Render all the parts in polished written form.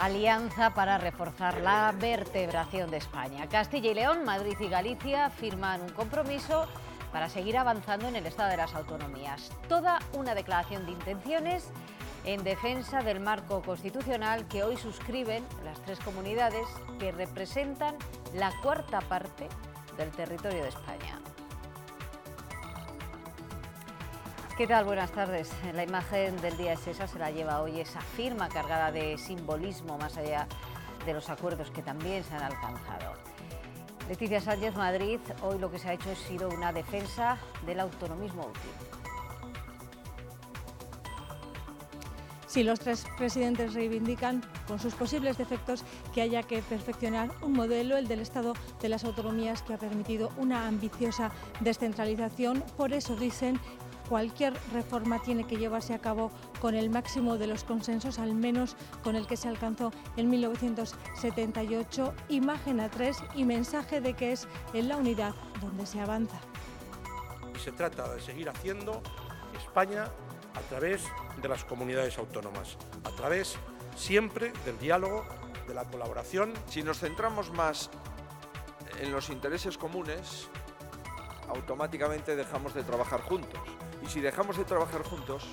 Alianza para reforzar la vertebración de España. Castilla y León, Madrid y Galicia firman un compromiso para seguir avanzando en el estado de las autonomías. Toda una declaración de intenciones en defensa del marco constitucional que hoy suscriben las tres comunidades que representan la cuarta parte del territorio de España. ¿Qué tal? Buenas tardes. La imagen del día es esa, se la lleva hoy esa firma cargada de simbolismo más allá de los acuerdos que también se han alcanzado. Leticia Sánchez, Madrid, hoy lo que se ha hecho ha sido una defensa del autonomismo útil. Sí, los tres presidentes reivindican, con sus posibles defectos, que haya que perfeccionar un modelo, el del Estado de las Autonomías, que ha permitido una ambiciosa descentralización. Por eso dicen, cualquier reforma tiene que llevarse a cabo con el máximo de los consensos, al menos con el que se alcanzó en 1978. Imagen a tres y mensaje de que es en la unidad donde se avanza. Se trata de seguir haciendo España a través de las comunidades autónomas, a través siempre del diálogo, de la colaboración. Si nos centramos más en los intereses comunes, automáticamente dejamos de trabajar juntos. Y si dejamos de trabajar juntos,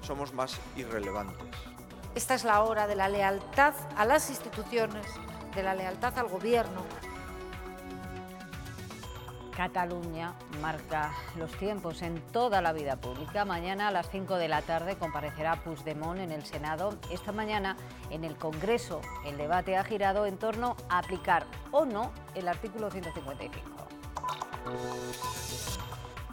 somos más irrelevantes. Esta es la hora de la lealtad a las instituciones, de la lealtad al gobierno. Cataluña marca los tiempos en toda la vida pública. Mañana a las 5 de la tarde comparecerá Puigdemont en el Senado. Esta mañana en el Congreso el debate ha girado en torno a aplicar o no el artículo 155.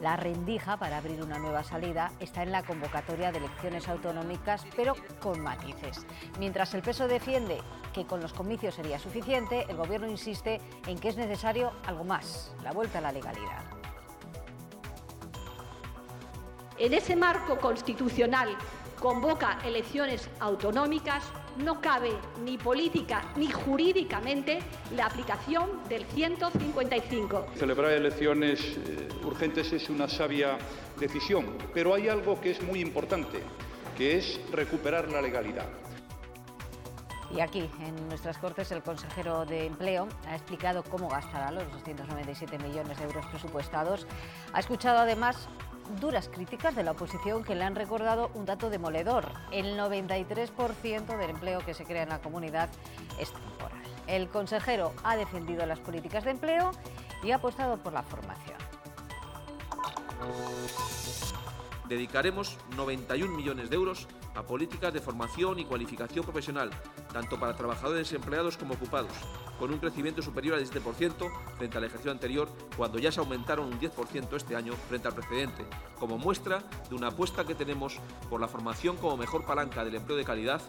La rendija para abrir una nueva salida está en la convocatoria de elecciones autonómicas, pero con matices. Mientras el PSOE defiende que con los comicios sería suficiente, el Gobierno insiste en que es necesario algo más, la vuelta a la legalidad. En ese marco constitucional convoca elecciones autonómicas, no cabe ni política ni jurídicamente la aplicación del 155. Celebrar elecciones urgentes es una sabia decisión, pero hay algo que es muy importante, que es recuperar la legalidad. Y aquí, en nuestras Cortes, el consejero de Empleo ha explicado cómo gastará los 297 millones de euros presupuestados. Ha escuchado además duras críticas de la oposición que le han recordado un dato demoledor. El 93% del empleo que se crea en la comunidad es temporal. El consejero ha defendido las políticas de empleo y ha apostado por la formación. Dedicaremos 91 millones de euros a políticas de formación y cualificación profesional, tanto para trabajadores empleados como ocupados, con un crecimiento superior al 17% frente al ejercicio anterior, cuando ya se aumentaron un 10% este año frente al precedente, como muestra de una apuesta que tenemos por la formación como mejor palanca del empleo de calidad.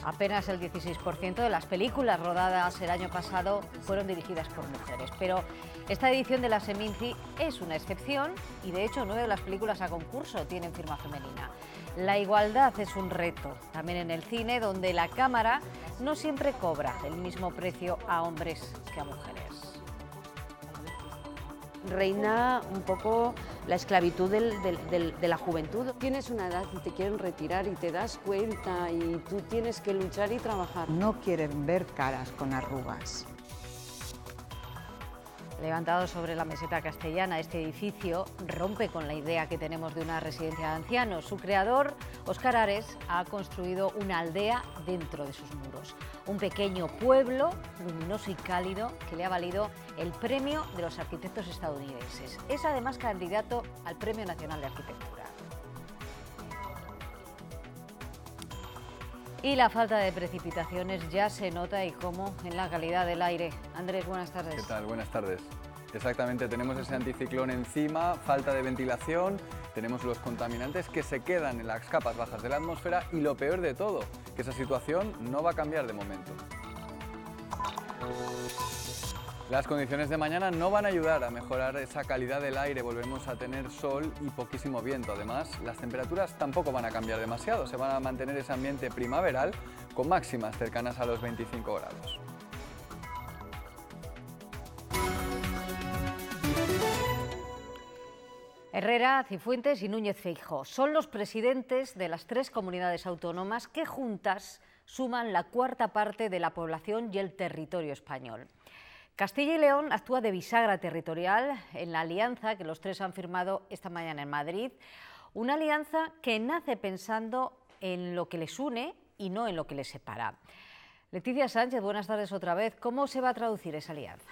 Apenas el 16% de las películas rodadas el año pasado fueron dirigidas por mujeres, pero esta edición de la Seminci es una excepción y de hecho 9 de las películas a concurso tienen firma femenina. La igualdad es un reto, también en el cine, donde la cámara no siempre cobra el mismo precio a hombres que a mujeres. Reina un poco la esclavitud de la juventud. Tienes una edad y te quieren retirar y te das cuenta y tú tienes que luchar y trabajar. No quieren ver caras con arrugas. Levantado sobre la meseta castellana, este edificio rompe con la idea que tenemos de una residencia de ancianos. Su creador, Óscar Ares, ha construido una aldea dentro de sus muros. Un pequeño pueblo luminoso y cálido que le ha valido el premio de los arquitectos estadounidenses. Es además candidato al Premio Nacional de Arquitectura. Y la falta de precipitaciones ya se nota, y cómo, en la calidad del aire. Andrés, buenas tardes. ¿Qué tal? Buenas tardes. Exactamente, tenemos ese anticiclón encima, falta de ventilación, tenemos los contaminantes que se quedan en las capas bajas de la atmósfera y lo peor de todo, que esa situación no va a cambiar de momento. Las condiciones de mañana no van a ayudar a mejorar esa calidad del aire, volvemos a tener sol y poquísimo viento. Además, las temperaturas tampoco van a cambiar demasiado, se van a mantener ese ambiente primaveral con máximas cercanas a los 25 grados. Herrera, Cifuentes y Núñez Feijóo son los presidentes de las tres comunidades autónomas que juntas suman la cuarta parte de la población y el territorio español. Castilla y León actúa de bisagra territorial en la alianza que los tres han firmado esta mañana en Madrid, una alianza que nace pensando en lo que les une y no en lo que les separa. Leticia Sánchez, buenas tardes otra vez. ¿Cómo se va a traducir esa alianza?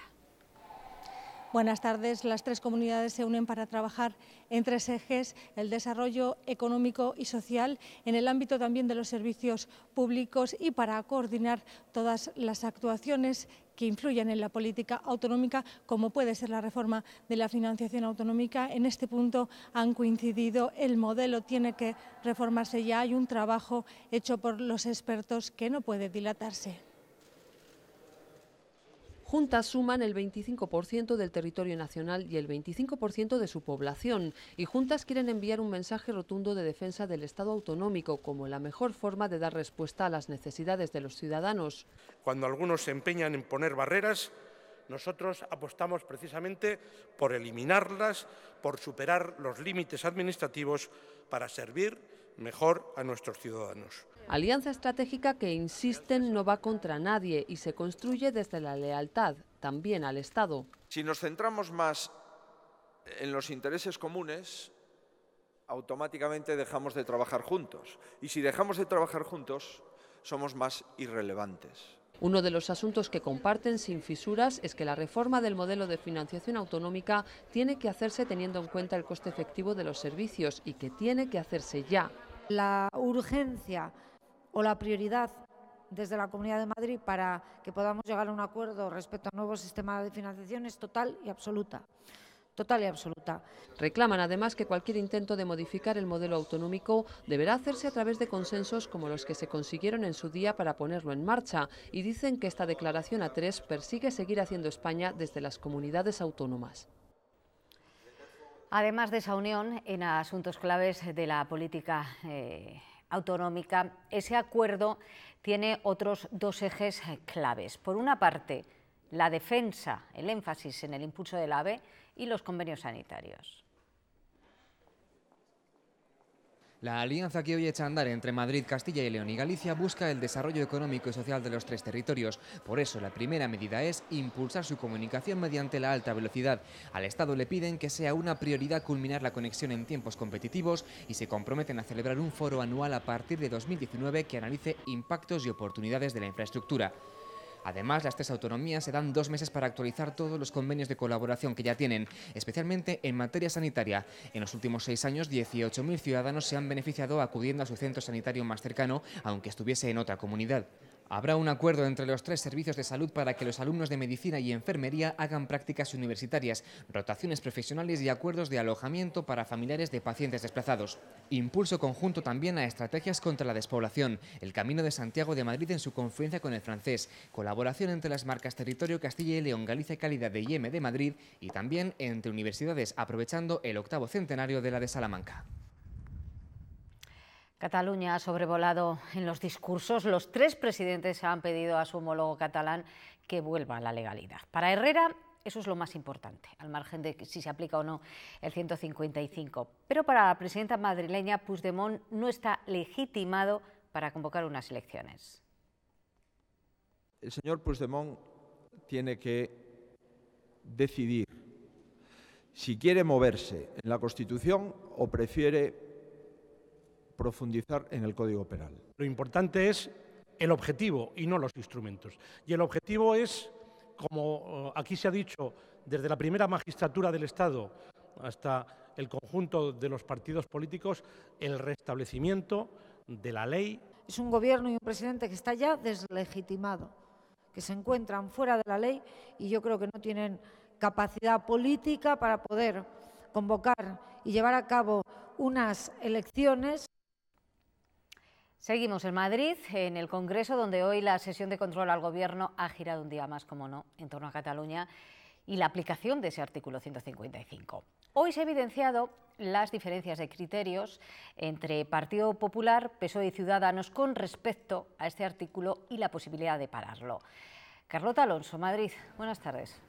Buenas tardes. Las tres comunidades se unen para trabajar en tres ejes: el desarrollo económico y social, en el ámbito también de los servicios públicos y para coordinar todas las actuaciones que influyen en la política autonómica, como puede ser la reforma de la financiación autonómica. En este punto han coincidido, el modelo tiene que reformarse ya, hay un trabajo hecho por los expertos que no puede dilatarse. Juntas suman el 25% del territorio nacional y el 25% de su población, y juntas quieren enviar un mensaje rotundo de defensa del Estado autonómico como la mejor forma de dar respuesta a las necesidades de los ciudadanos. Cuando algunos se empeñan en poner barreras, nosotros apostamos precisamente por eliminarlas, por superar los límites administrativos para servir mejor a nuestros ciudadanos. Alianza estratégica que, insisten, no va contra nadie y se construye desde la lealtad, también al Estado. Si nos centramos más en los intereses comunes, automáticamente dejamos de trabajar juntos. Y si dejamos de trabajar juntos, somos más irrelevantes. Uno de los asuntos que comparten sin fisuras es que la reforma del modelo de financiación autonómica tiene que hacerse teniendo en cuenta el coste efectivo de los servicios y que tiene que hacerse ya. La urgencia o la prioridad desde la Comunidad de Madrid para que podamos llegar a un acuerdo respecto al nuevo sistema de financiación es total y absoluta. Total y absoluta. Reclaman además que cualquier intento de modificar el modelo autonómico deberá hacerse a través de consensos como los que se consiguieron en su día para ponerlo en marcha, y dicen que esta declaración A3 persigue seguir haciendo España desde las comunidades autónomas. Además de esa unión en asuntos claves de la política autonómica, ese acuerdo tiene otros dos ejes claves. Por una parte, la defensa, el énfasis en el impulso del AVE y los convenios sanitarios. La alianza que hoy echa a andar entre Madrid, Castilla y León y Galicia busca el desarrollo económico y social de los tres territorios. Por eso, la primera medida es impulsar su comunicación mediante la alta velocidad. Al Estado le piden que sea una prioridad culminar la conexión en tiempos competitivos y se comprometen a celebrar un foro anual a partir de 2019 que analice impactos y oportunidades de la infraestructura. Además, las tres autonomías se dan 2 meses para actualizar todos los convenios de colaboración que ya tienen, especialmente en materia sanitaria. En los últimos 6 años, 18.000 ciudadanos se han beneficiado acudiendo a su centro sanitario más cercano, aunque estuviese en otra comunidad. Habrá un acuerdo entre los tres servicios de salud para que los alumnos de medicina y enfermería hagan prácticas universitarias, rotaciones profesionales y acuerdos de alojamiento para familiares de pacientes desplazados. Impulso conjunto también a estrategias contra la despoblación, el Camino de Santiago de Madrid en su confluencia con el francés, colaboración entre las marcas Territorio Castilla y León, Galicia y Calidad de IEM de Madrid y también entre universidades, aprovechando el 8º centenario de la de Salamanca. Cataluña ha sobrevolado en los discursos. Los tres presidentes han pedido a su homólogo catalán que vuelva a la legalidad. Para Herrera, eso es lo más importante, al margen de si se aplica o no el 155. Pero para la presidenta madrileña, Puigdemont no está legitimado para convocar unas elecciones. El señor Puigdemont tiene que decidir si quiere moverse en la Constitución o prefiere profundizar en el Código Penal. Lo importante es el objetivo y no los instrumentos. Y el objetivo es, como aquí se ha dicho, desde la primera magistratura del Estado hasta el conjunto de los partidos políticos, el restablecimiento de la ley. Es un gobierno y un presidente que está ya deslegitimado, que se encuentran fuera de la ley y yo creo que no tienen capacidad política para poder convocar y llevar a cabo unas elecciones. Seguimos en Madrid, en el Congreso, donde hoy la sesión de control al Gobierno ha girado un día más, como no, en torno a Cataluña y la aplicación de ese artículo 155. Hoy se ha evidenciado las diferencias de criterios entre Partido Popular, PSOE y Ciudadanos con respecto a este artículo y la posibilidad de pararlo. Carlota Alonso, Madrid, buenas tardes.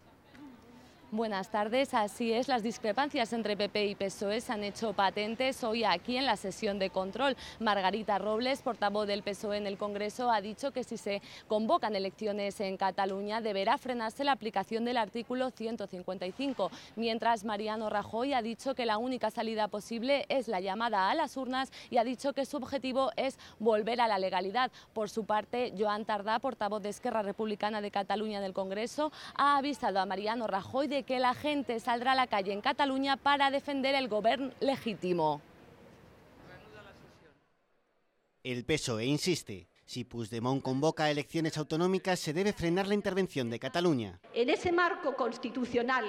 Buenas tardes, así es, las discrepancias entre PP y PSOE se han hecho patentes hoy aquí en la sesión de control. Margarita Robles, portavoz del PSOE en el Congreso, ha dicho que si se convocan elecciones en Cataluña deberá frenarse la aplicación del artículo 155, mientras Mariano Rajoy ha dicho que la única salida posible es la llamada a las urnas y ha dicho que su objetivo es volver a la legalidad. Por su parte, Joan Tardà, portavoz de Esquerra Republicana de Cataluña en el Congreso, ha avisado a Mariano Rajoy de que la gente saldrá a la calle en Cataluña para defender el gobierno legítimo. El PSOE insiste, si Puigdemont convoca elecciones autonómicas se debe frenar la intervención de Cataluña. En ese marco constitucional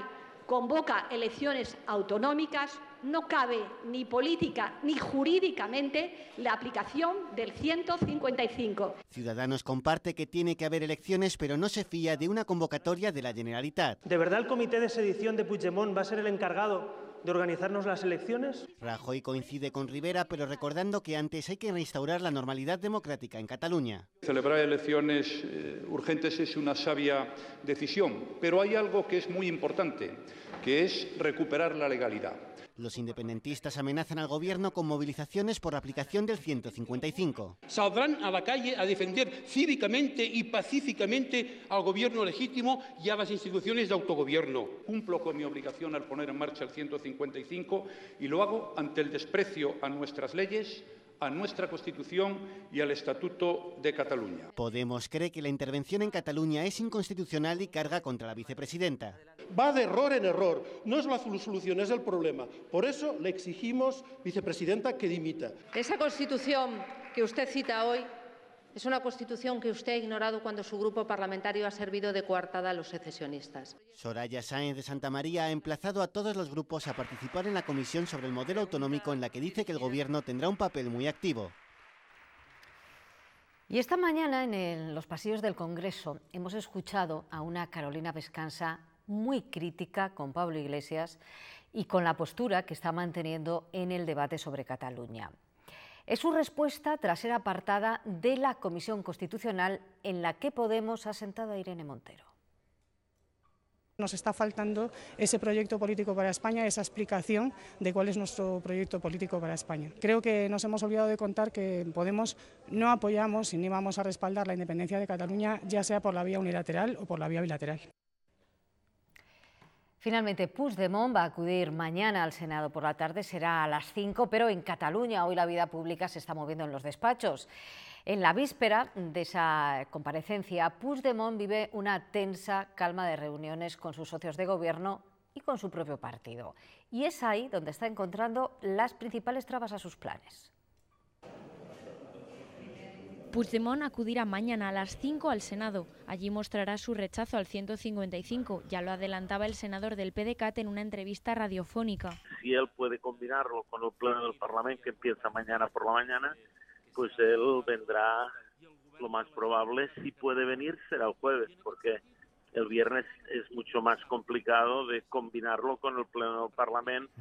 convoca elecciones autonómicas, no cabe ni política ni jurídicamente la aplicación del 155. Ciudadanos comparte que tiene que haber elecciones, pero no se fía de una convocatoria de la Generalitat. ¿De verdad el comité de sedición de Puigdemont va a ser el encargado de organizarnos las elecciones? Rajoy coincide con Rivera, pero recordando que antes hay que restaurar la normalidad democrática en Cataluña. Celebrar elecciones urgentes es una sabia decisión, pero hay algo que es muy importante, que es recuperar la legalidad. Los independentistas amenazan al gobierno con movilizaciones por la aplicación del 155. Saldrán a la calle a defender cívicamente y pacíficamente al gobierno legítimo y a las instituciones de autogobierno. Cumplo con mi obligación al poner en marcha el 155 y lo hago ante el desprecio a nuestras leyes, a nuestra Constitución y al Estatuto de Cataluña. Podemos cree que la intervención en Cataluña es inconstitucional y carga contra la vicepresidenta. Va de error en error, no es la solución, es el problema. Por eso le exigimos, vicepresidenta, que dimita. Esa Constitución que usted cita hoy es una Constitución que usted ha ignorado cuando su grupo parlamentario ha servido de coartada a los secesionistas. Soraya Sáenz de Santamaría ha emplazado a todos los grupos a participar en la comisión sobre el modelo autonómico en la que dice que el Gobierno tendrá un papel muy activo. Y esta mañana en los pasillos del Congreso hemos escuchado a una Carolina Vescansa muy crítica con Pablo Iglesias y con la postura que está manteniendo en el debate sobre Cataluña. Es su respuesta tras ser apartada de la Comisión Constitucional en la que Podemos ha sentado a Irene Montero. Nos está faltando ese proyecto político para España, esa explicación de cuál es nuestro proyecto político para España. Creo que nos hemos olvidado de contar que en Podemos no apoyamos ni vamos a respaldar la independencia de Cataluña, ya sea por la vía unilateral o por la vía bilateral. Finalmente, Puigdemont va a acudir mañana al Senado por la tarde, será a las 5, pero en Cataluña hoy la vida pública se está moviendo en los despachos. En la víspera de esa comparecencia, Puigdemont vive una tensa calma de reuniones con sus socios de gobierno y con su propio partido. Y es ahí donde está encontrando las principales trabas a sus planes. Puigdemont acudirá mañana a las 5 al Senado. Allí mostrará su rechazo al 155. Ya lo adelantaba el senador del PDeCAT en una entrevista radiofónica. Si él puede combinarlo con el pleno del Parlamento que empieza mañana por la mañana, pues él vendrá, lo más probable, si puede venir, será el jueves, porque el viernes es mucho más complicado de combinarlo con el pleno del Parlamento.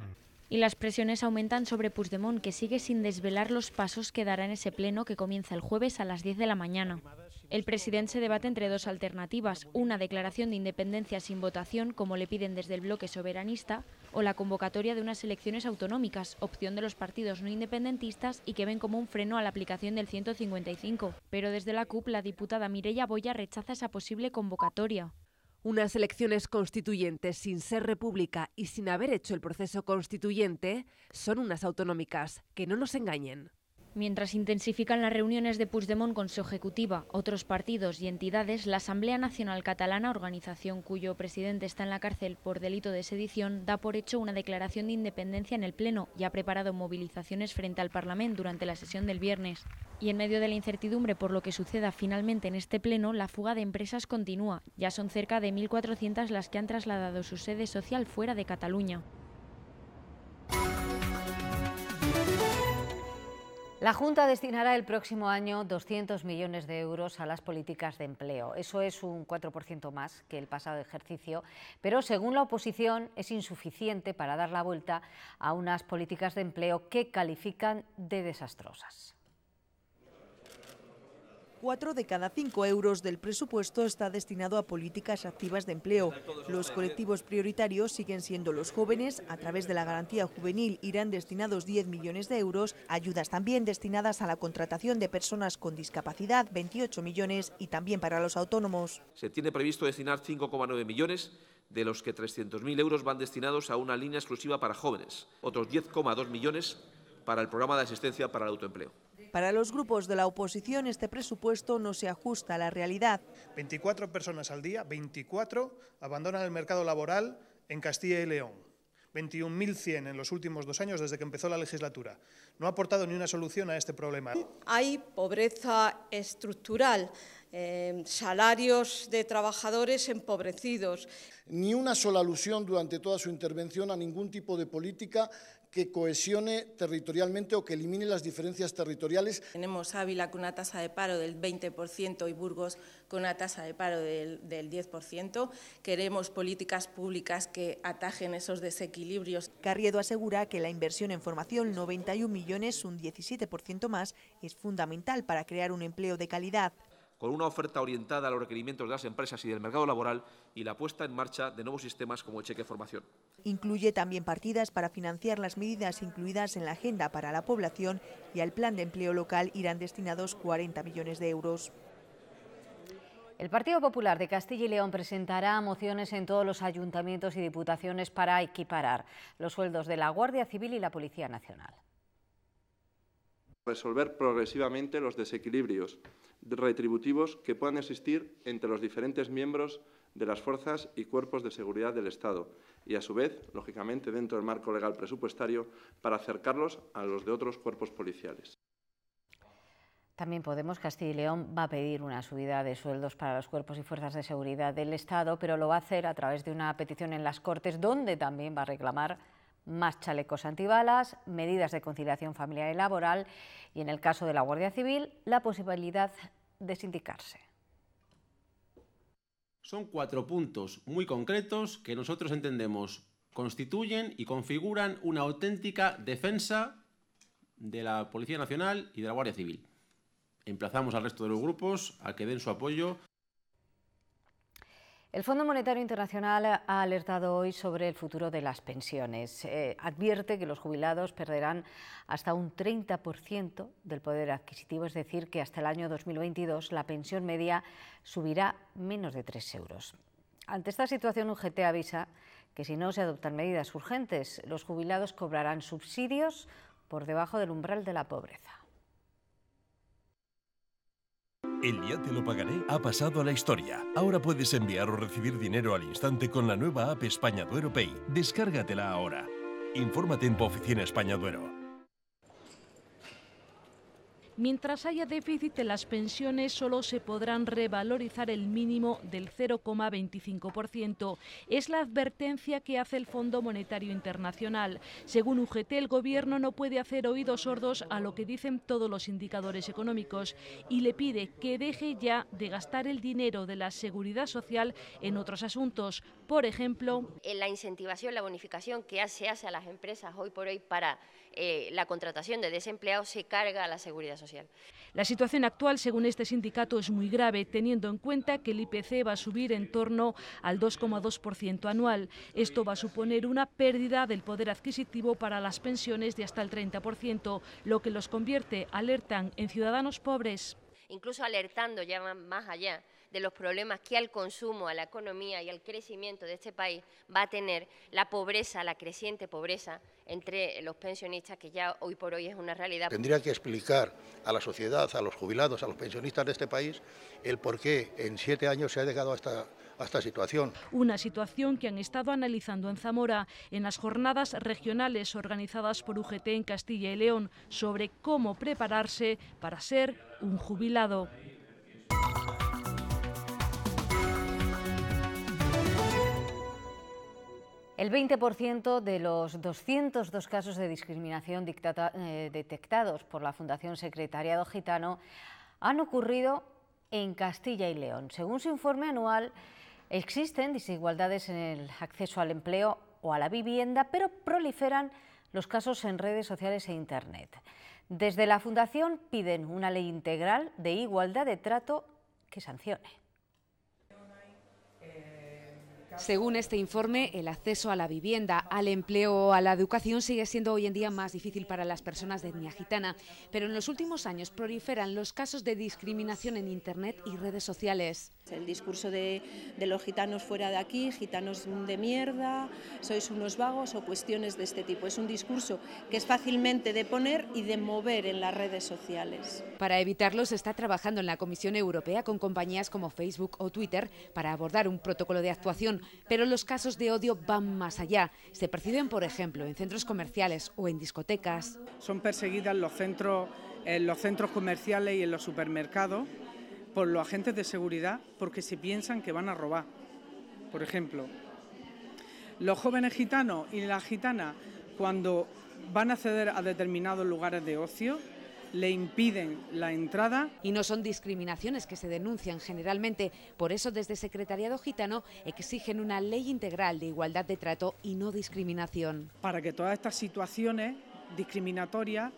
Y las presiones aumentan sobre Puigdemont, que sigue sin desvelar los pasos que dará en ese pleno que comienza el jueves a las 10 de la mañana. El presidente se debate entre dos alternativas, una declaración de independencia sin votación, como le piden desde el bloque soberanista, o la convocatoria de unas elecciones autonómicas, opción de los partidos no independentistas y que ven como un freno a la aplicación del 155. Pero desde la CUP, la diputada Mireia Boya rechaza esa posible convocatoria. Unas elecciones constituyentes sin ser república y sin haber hecho el proceso constituyente son unas autonómicas, que no nos engañen. Mientras intensifican las reuniones de Puigdemont con su ejecutiva, otros partidos y entidades, la Asamblea Nacional Catalana, organización cuyo presidente está en la cárcel por delito de sedición, da por hecho una declaración de independencia en el Pleno y ha preparado movilizaciones frente al Parlamento durante la sesión del viernes. Y en medio de la incertidumbre por lo que suceda finalmente en este Pleno, la fuga de empresas continúa. Ya son cerca de 1.400 las que han trasladado su sede social fuera de Cataluña. La Junta destinará el próximo año 200 millones de euros a las políticas de empleo. Eso es un 4% más que el pasado ejercicio, pero según la oposición es insuficiente para dar la vuelta a unas políticas de empleo que califican de desastrosas. 4 de cada 5 euros del presupuesto está destinado a políticas activas de empleo. Los colectivos prioritarios siguen siendo los jóvenes. A través de la garantía juvenil irán destinados 10 millones de euros, ayudas también destinadas a la contratación de personas con discapacidad, 28 millones, y también para los autónomos. Se tiene previsto destinar 5,9 millones, de los que 300.000 euros van destinados a una línea exclusiva para jóvenes, otros 10,2 millones para el programa de asistencia para el autoempleo. Para los grupos de la oposición, este presupuesto no se ajusta a la realidad. 24 personas al día, 24, abandonan el mercado laboral en Castilla y León. 21.100 en los últimos 2 años desde que empezó la legislatura. No ha aportado ni una solución a este problema. Hay pobreza estructural, salarios de trabajadores empobrecidos. Ni una sola alusión durante toda su intervención a ningún tipo de política que cohesione territorialmente o que elimine las diferencias territoriales. Tenemos Ávila con una tasa de paro del 20% y Burgos con una tasa de paro del 10%. Queremos políticas públicas que atajen esos desequilibrios. Carriedo asegura que la inversión en formación, 91 millones, un 17% más, es fundamental para crear un empleo de calidad. Con una oferta orientada a los requerimientos de las empresas y del mercado laboral y la puesta en marcha de nuevos sistemas como el cheque formación. Incluye también partidas para financiar las medidas incluidas en la Agenda para la Población, y al Plan de Empleo Local irán destinados 40 millones de euros. El Partido Popular de Castilla y León presentará mociones en todos los ayuntamientos y diputaciones para equiparar los sueldos de la Guardia Civil y la Policía Nacional. Resolver progresivamente los desequilibrios retributivos que puedan existir entre los diferentes miembros de las fuerzas y cuerpos de seguridad del Estado y, a su vez, lógicamente, dentro del marco legal presupuestario, para acercarlos a los de otros cuerpos policiales. También Podemos Castilla y León va a pedir una subida de sueldos para los cuerpos y fuerzas de seguridad del Estado, pero lo va a hacer a través de una petición en las Cortes, donde también va a reclamar más chalecos antibalas, medidas de conciliación familiar y laboral y, en el caso de la Guardia Civil, la posibilidad de sindicarse. Son 4 puntos muy concretos que nosotros entendemos constituyen y configuran una auténtica defensa de la Policía Nacional y de la Guardia Civil. Emplazamos al resto de los grupos a que den su apoyo. El Fondo Monetario Internacional ha alertado hoy sobre el futuro de las pensiones. Advierte que los jubilados perderán hasta un 30% del poder adquisitivo, es decir, que hasta el año 2022 la pensión media subirá menos de 3 euros. Ante esta situación, UGT avisa que si no se adoptan medidas urgentes, los jubilados cobrarán subsidios por debajo del umbral de la pobreza. El Ya te lo pagaré ha pasado a la historia. Ahora puedes enviar o recibir dinero al instante con la nueva app España Duero Pay. Descárgatela ahora. Infórmate en tu oficina España Duero. Mientras haya déficit en las pensiones, solo se podrán revalorizar el mínimo del 0,25%. Es la advertencia que hace el Fondo Monetario Internacional. Según UGT, el Gobierno no puede hacer oídos sordos a lo que dicen todos los indicadores económicos y le pide que deje ya de gastar el dinero de la Seguridad Social en otros asuntos. Por ejemplo, la incentivación, la bonificación que se hace a las empresas hoy por hoy para la contratación de desempleados se carga a la Seguridad Social. La situación actual, según este sindicato, es muy grave, teniendo en cuenta que el IPC va a subir en torno al 2,2% anual. Esto va a suponer una pérdida del poder adquisitivo para las pensiones de hasta el 30%, lo que los convierte, alertan, en ciudadanos pobres. Incluso alertando ya más allá de los problemas que al consumo, a la economía y al crecimiento de este país va a tener la pobreza, la creciente pobreza entre los pensionistas, que ya hoy por hoy es una realidad. Tendría que explicar a la sociedad, a los jubilados, a los pensionistas de este país, el por qué en 7 años se ha llegado a esta situación. Una situación que han estado analizando en Zamora en las jornadas regionales organizadas por UGT en Castilla y León sobre cómo prepararse para ser un jubilado. El 20% de los 202 casos de discriminación detectados por la Fundación Secretariado Gitano han ocurrido en Castilla y León. Según su informe anual, existen desigualdades en el acceso al empleo o a la vivienda, pero proliferan los casos en redes sociales e Internet. Desde la Fundación piden una ley integral de igualdad de trato que sancione. Según este informe, el acceso a la vivienda, al empleo o a la educación sigue siendo hoy en día más difícil para las personas de etnia gitana, pero en los últimos años proliferan los casos de discriminación en Internet y redes sociales. El discurso de los gitanos fuera de aquí, gitanos de mierda, sois unos vagos o cuestiones de este tipo. Es un discurso que es fácilmente de poner y de mover en las redes sociales. Para evitarlo se está trabajando en la Comisión Europea con compañías como Facebook o Twitter para abordar un protocolo de actuación, pero los casos de odio van más allá. Se perciben, por ejemplo, en centros comerciales o en discotecas. Son perseguidas en los centros comerciales y en los supermercados por los agentes de seguridad porque se piensan que van a robar. Por ejemplo, los jóvenes gitanos y las gitanas, cuando van a acceder a determinados lugares de ocio, le impiden la entrada. Y no son discriminaciones que se denuncian generalmente, por eso desde Secretariado Gitano exigen una ley integral de igualdad de trato y no discriminación. Para que todas estas situaciones discriminatorias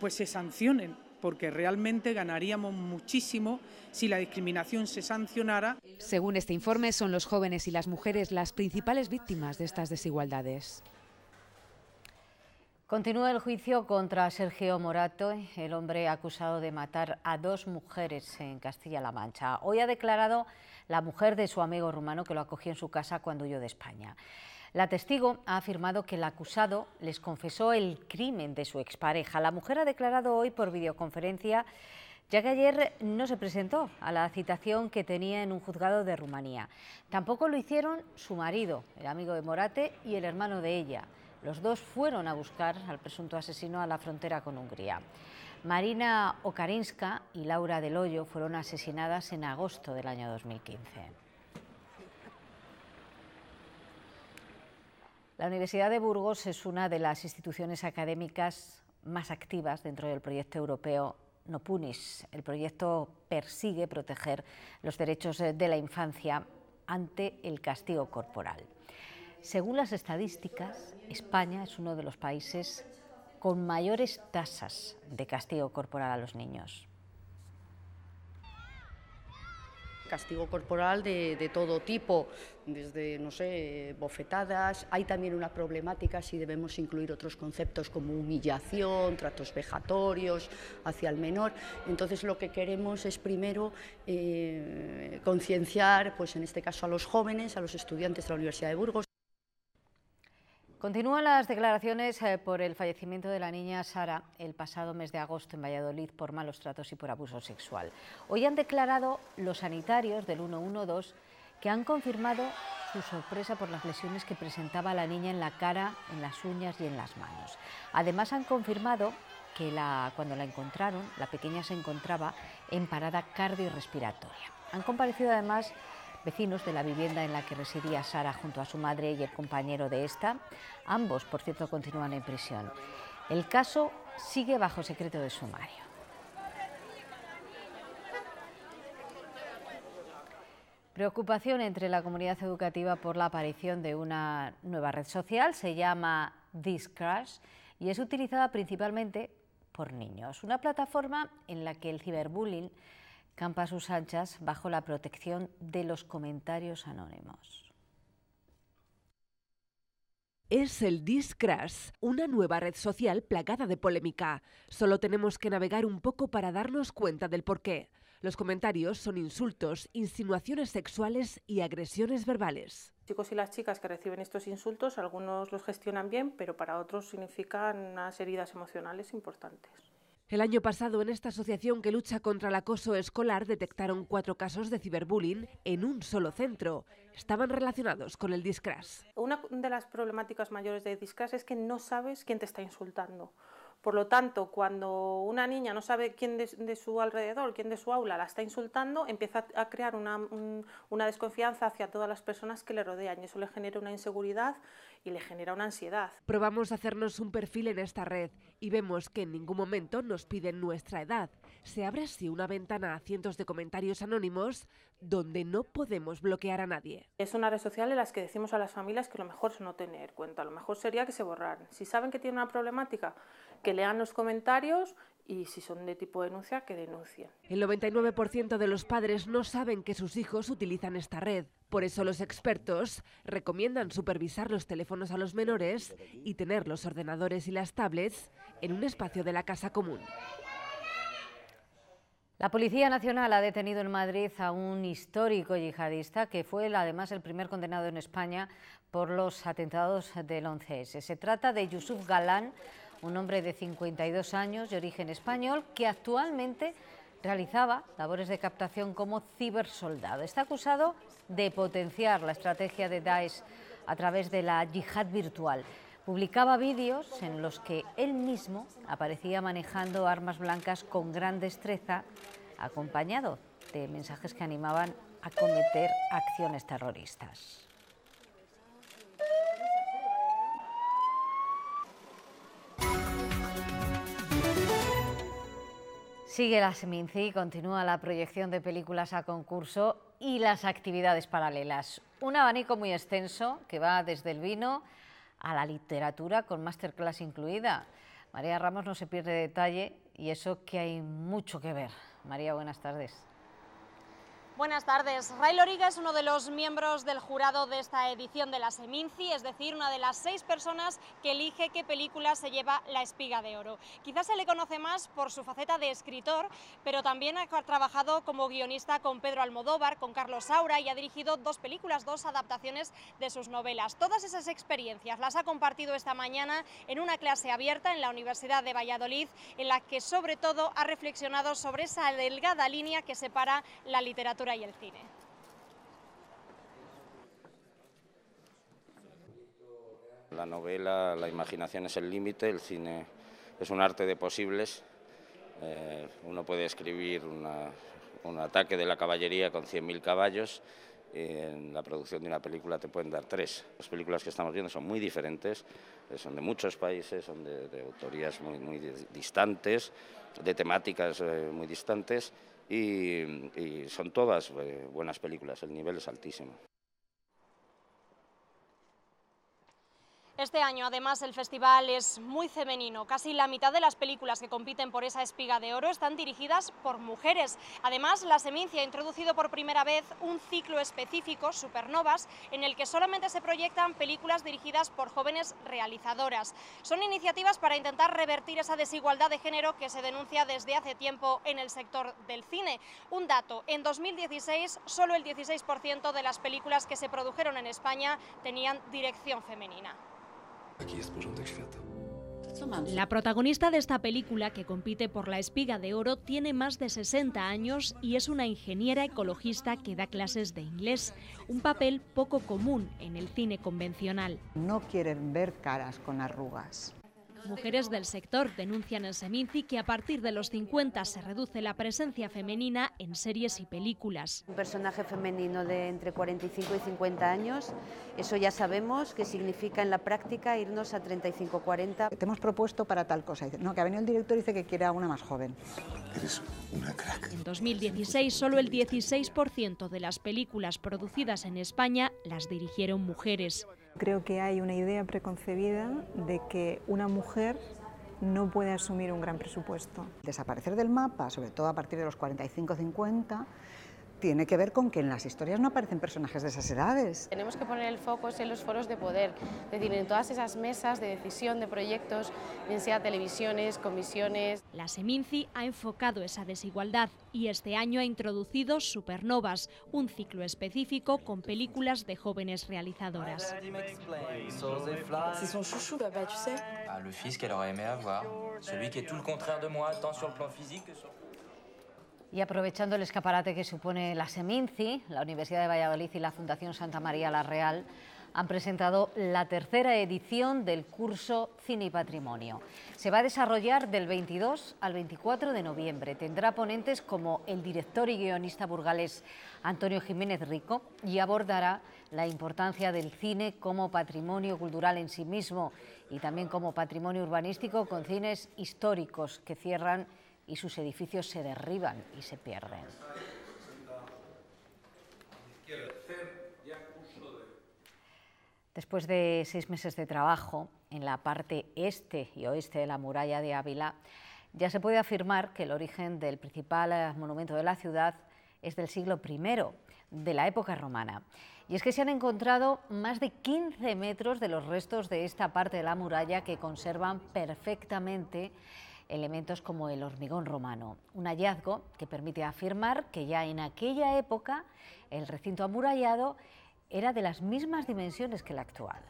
pues se sancionen, porque realmente ganaríamos muchísimo si la discriminación se sancionara. Según este informe, son los jóvenes y las mujeres las principales víctimas de estas desigualdades. Continúa el juicio contra Sergio Morato, el hombre acusado de matar a 2 mujeres en Castilla-La Mancha. Hoy ha declarado la mujer de su amigo rumano que lo acogió en su casa cuando huyó de España. La testigo ha afirmado que el acusado les confesó el crimen de su expareja. La mujer ha declarado hoy por videoconferencia, ya que ayer no se presentó a la citación que tenía en un juzgado de Rumanía. Tampoco lo hicieron su marido, el amigo de Morate, y el hermano de ella. Los dos fueron a buscar al presunto asesino a la frontera con Hungría. Marina Okarinska y Laura Del Hoyo fueron asesinadas en agosto del año 2015. La Universidad de Burgos es una de las instituciones académicas más activas dentro del proyecto europeo No Punis. El proyecto persigue proteger los derechos de la infancia ante el castigo corporal. Según las estadísticas, España es uno de los países con mayores tasas de castigo corporal a los niños. Castigo corporal de todo tipo, desde, no sé, bofetadas. Hay también una problemática si debemos incluir otros conceptos como humillación, tratos vejatorios hacia el menor. Entonces lo que queremos es primero concienciar, pues en este caso a los jóvenes, a los estudiantes de la Universidad de Burgos. Continúan las declaraciones por el fallecimiento de la niña Sara el pasado mes de agosto en Valladolid por malos tratos y por abuso sexual. Hoy han declarado los sanitarios del 112 que han confirmado su sorpresa por las lesiones que presentaba la niña en la cara, en las uñas y en las manos. Además han confirmado que cuando la encontraron, la pequeña se encontraba en parada cardiorrespiratoria. Han comparecido además vecinos de la vivienda en la que residía Sara junto a su madre y el compañero de esta. Ambos, por cierto, continúan en prisión. El caso sigue bajo secreto de sumario. Preocupación entre la comunidad educativa por la aparición de una nueva red social. Se llama Discrush y es utilizada principalmente por niños. Una plataforma en la que el ciberbullying campa a sus anchas bajo la protección de los comentarios anónimos. Es el Discrush, una nueva red social plagada de polémica. Solo tenemos que navegar un poco para darnos cuenta del porqué. Los comentarios son insultos, insinuaciones sexuales y agresiones verbales. Los chicos y las chicas que reciben estos insultos, algunos los gestionan bien, pero para otros significan unas heridas emocionales importantes. El año pasado, en esta asociación que lucha contra el acoso escolar, detectaron 4 casos de ciberbullying en un solo centro. Estaban relacionados con el Discrush. Una de las problemáticas mayores de Discrush es que no sabes quién te está insultando. Por lo tanto, cuando una niña no sabe quién de su alrededor, quién de su aula la está insultando, empieza a crear una desconfianza hacia todas las personas que le rodean y eso le genera una inseguridad y le genera una ansiedad. Probamos hacernos un perfil en esta red y vemos que en ningún momento nos piden nuestra edad. Se abre así una ventana a cientos de comentarios anónimos donde no podemos bloquear a nadie. Es una red social en la que decimos a las familias que lo mejor es no tener cuenta, lo mejor sería que se borraran. Si saben que tienen una problemática, que lean los comentarios y si son de tipo de denuncia, que denuncien. El 99% de los padres no saben que sus hijos utilizan esta red. Por eso los expertos recomiendan supervisar los teléfonos a los menores y tener los ordenadores y las tablets en un espacio de la casa común. La Policía Nacional ha detenido en Madrid a un histórico yihadista que fue además el primer condenado en España por los atentados del 11S. Se trata de Yusuf Galán, un hombre de 52 años de origen español que actualmente realizaba labores de captación como cibersoldado. Está acusado de potenciar la estrategia de Daesh a través de la yihad virtual. Publicaba vídeos en los que él mismo aparecía manejando armas blancas con gran destreza, acompañado de mensajes que animaban a cometer acciones terroristas. Sigue la Seminci, continúa la proyección de películas a concurso y las actividades paralelas. Un abanico muy extenso que va desde el vino a la literatura con masterclass incluida. María Ramos no se pierde detalle y eso que hay mucho que ver. María, buenas tardes. Buenas tardes. Ray Loriga es uno de los miembros del jurado de esta edición de la Seminci, es decir, una de las 6 personas que elige qué película se lleva la Espiga de Oro. Quizás se le conoce más por su faceta de escritor, pero también ha trabajado como guionista con Pedro Almodóvar, con Carlos Saura y ha dirigido 2 películas, 2 adaptaciones de sus novelas. Todas esas experiencias las ha compartido esta mañana en una clase abierta en la Universidad de Valladolid, en la que sobre todo ha reflexionado sobre esa delgada línea que separa la literatura y el cine. La novela, la imaginación es el límite, el cine es un arte de posibles. Uno puede escribir un ataque de la caballería con 100.000 caballos, en la producción de una película te pueden dar 3. Las películas que estamos viendo son muy diferentes, son de muchos países, son de autorías muy distantes, de temáticas muy distantes. Y son todas buenas películas, el nivel es altísimo. Este año, además, el festival es muy femenino. Casi la mitad de las películas que compiten por esa Espiga de Oro están dirigidas por mujeres. Además, la Seminci ha introducido por primera vez un ciclo específico, Supernovas, en el que solamente se proyectan películas dirigidas por jóvenes realizadoras. Son iniciativas para intentar revertir esa desigualdad de género que se denuncia desde hace tiempo en el sector del cine. Un dato, en 2016 solo el 16% de las películas que se produjeron en España tenían dirección femenina. La protagonista de esta película, que compite por la Espiga de Oro, tiene más de 60 años y es una ingeniera ecologista que da clases de inglés, un papel poco común en el cine convencional. No quieren ver caras con arrugas. Mujeres del sector denuncian en Seminci que a partir de los 50 se reduce la presencia femenina en series y películas. Un personaje femenino de entre 45 y 50 años, eso ya sabemos que significa en la práctica irnos a 35-40. Te hemos propuesto para tal cosa. No, que ha venido el director y dice que quiere a una más joven. Eres una crack. En 2016 solo el 16% de las películas producidas en España las dirigieron mujeres. Creo que hay una idea preconcebida de que una mujer no puede asumir un gran presupuesto. Desaparecer del mapa, sobre todo a partir de los 45-50, tiene que ver con que en las historias no aparecen personajes de esas edades. Tenemos que poner el foco en los foros de poder, es decir, en todas esas mesas de decisión de proyectos, bien sea televisiones, comisiones. La Seminci ha enfocado esa desigualdad y este año ha introducido Supernovas, un ciclo específico con películas de jóvenes realizadoras. C'est son chouchou, papa, tu sais. Ah, le fils qu'elle aurait aimé avoir, celui qui est tout le contraire de moi, tant sur le plan physique que sur... Y aprovechando el escaparate que supone la Seminci, la Universidad de Valladolid y la Fundación Santa María la Real han presentado la 3ª edición del curso Cine y Patrimonio. Se va a desarrollar del 22 al 24 de noviembre. Tendrá ponentes como el director y guionista burgalés Antonio Jiménez Rico y abordará la importancia del cine como patrimonio cultural en sí mismo y también como patrimonio urbanístico, con cines históricos que cierran y sus edificios se derriban y se pierden. Después de 6 meses de trabajo en la parte este y oeste de la muralla de Ávila, ya se puede afirmar que el origen del principal monumento de la ciudad es del siglo I, de la época romana. Y es que se han encontrado más de 15 metros de los restos de esta parte de la muralla que conservan perfectamente elementos como el hormigón romano. Un hallazgo que permite afirmar que ya en aquella época el recinto amurallado era de las mismas dimensiones que el actual.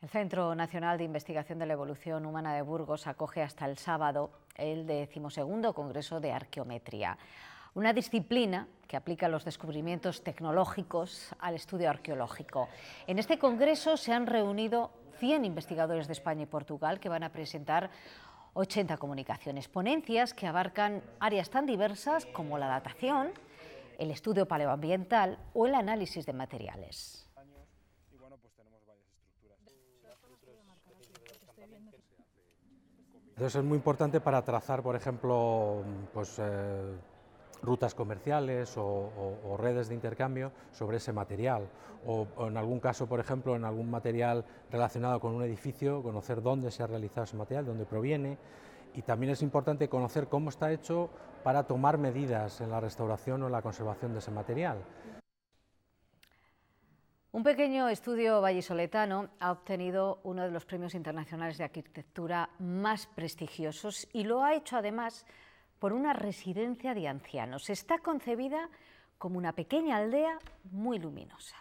El Centro Nacional de Investigación de la Evolución Humana de Burgos acoge hasta el sábado el 12º Congreso de Arqueometría, una disciplina que aplica los descubrimientos tecnológicos al estudio arqueológico. En este congreso se han reunido 100 investigadores de España y Portugal que van a presentar 80 comunicaciones, ponencias que abarcan áreas tan diversas como la datación, el estudio paleoambiental o el análisis de materiales. Entonces es muy importante para trazar, por ejemplo, rutas comerciales o redes de intercambio sobre ese material. O en algún caso, por ejemplo, en algún material relacionado con un edificio, conocer dónde se ha realizado ese material, dónde proviene. Y también es importante conocer cómo está hecho para tomar medidas en la restauración o en la conservación de ese material. Un pequeño estudio vallisoletano ha obtenido uno de los premios internacionales de arquitectura más prestigiosos y lo ha hecho además por una residencia de ancianos. Está concebida como una pequeña aldea muy luminosa.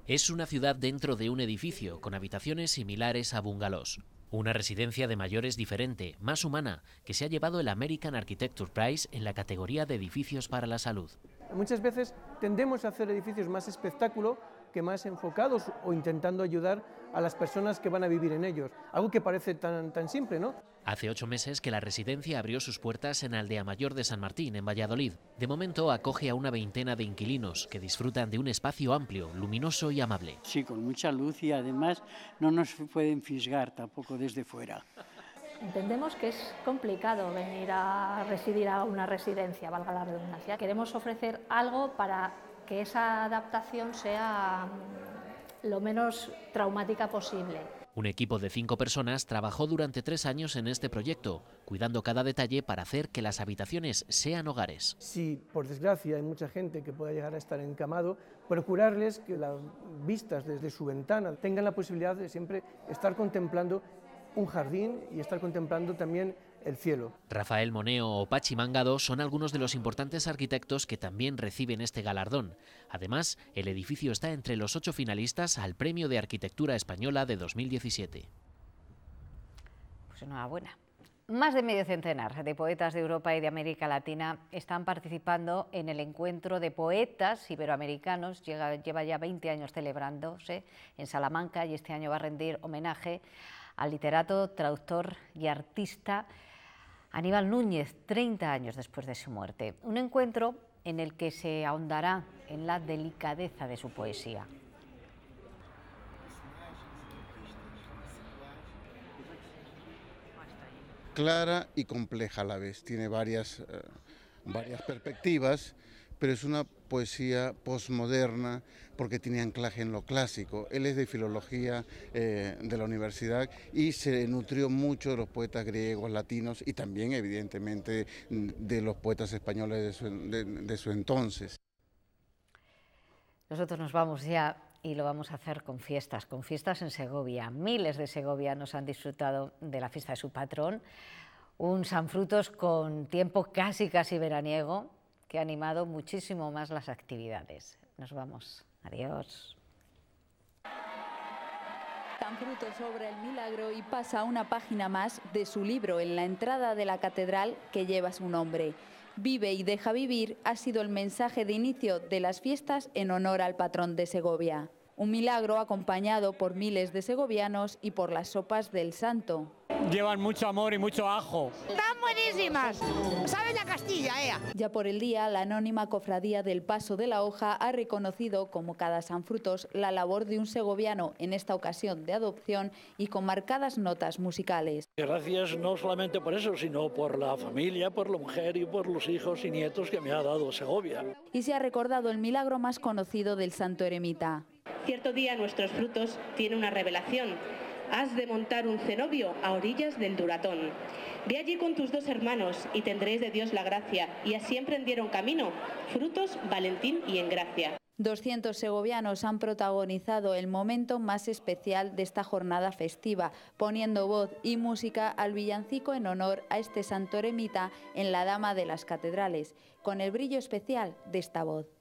Es una ciudad dentro de un edificio con habitaciones similares a bungalows. Una residencia de mayores diferente, más humana, que se ha llevado el American Architecture Prize en la categoría de edificios para la salud. Muchas veces tendemos a hacer edificios más espectáculo que más enfocados o intentando ayudar a las personas que van a vivir en ellos. Algo que parece tan simple, ¿no? Hace 8 meses que la residencia abrió sus puertas en Aldea Mayor de San Martín, en Valladolid. De momento acoge a una veintena de inquilinos que disfrutan de un espacio amplio, luminoso y amable. Sí, con mucha luz y además no nos pueden fisgar tampoco desde fuera. Entendemos que es complicado venir a residir a una residencia, valga la redundancia. Queremos ofrecer algo para que esa adaptación sea lo menos traumática posible. Un equipo de 5 personas trabajó durante 3 años en este proyecto, cuidando cada detalle para hacer que las habitaciones sean hogares. Si por desgracia hay mucha gente que pueda llegar a estar encamado, procurarles que las vistas desde su ventana tengan la posibilidad de siempre estar contemplando un jardín y estar contemplando también el cielo. Rafael Moneo o Pachi Mangado son algunos de los importantes arquitectos que también reciben este galardón. Además, el edificio está entre los 8 finalistas al Premio de Arquitectura Española de 2017. Pues enhorabuena. Más de medio centenar de poetas de Europa y de América Latina están participando en el encuentro de poetas iberoamericanos. Lleva ya 20 años celebrándose en Salamanca y este año va a rendir homenaje al literato, traductor y artista Aníbal Núñez, 30 años después de su muerte. Un encuentro en el que se ahondará en la delicadeza de su poesía. Clara y compleja a la vez, tiene varias perspectivas, pero es una poesía posmoderna porque tiene anclaje en lo clásico. Él es de filología de la universidad y se nutrió mucho de los poetas griegos, latinos y también evidentemente de los poetas españoles de su entonces. Nosotros nos vamos ya y lo vamos a hacer con fiestas en Segovia. Miles de segovianos han disfrutado de la fiesta de su patrón, un San Frutos con tiempo casi veraniego, que ha animado muchísimo más las actividades. Nos vamos. Adiós. San Frutos sobre el milagro y pasa una página más de su libro en la entrada de la catedral que lleva su nombre. Vive y deja vivir ha sido el mensaje de inicio de las fiestas en honor al patrón de Segovia. Un milagro acompañado por miles de segovianos y por las sopas del santo. llevan mucho amor y mucho ajo. ¡Están buenísimas! ¿Sabes la Castilla, Ya por el día, la anónima cofradía del Paso de la Hoja ha reconocido, como cada San Frutos, la labor de un segoviano, en esta ocasión de adopción y con marcadas notas musicales. Gracias no solamente por eso, sino por la familia, por la mujer y por los hijos y nietos que me ha dado Segovia. Y se ha recordado el milagro más conocido del santo eremita. Cierto día nuestros frutos tiene una revelación. Has de montar un cenobio a orillas del Duratón. Ve allí con tus 2 hermanos y tendréis de Dios la gracia. Y así emprendieron camino, Frutos, Valentín y Engracia. 200 segovianos han protagonizado el momento más especial de esta jornada festiva, poniendo voz y música al villancico en honor a este santo eremita en la Dama de las Catedrales, con el brillo especial de esta voz.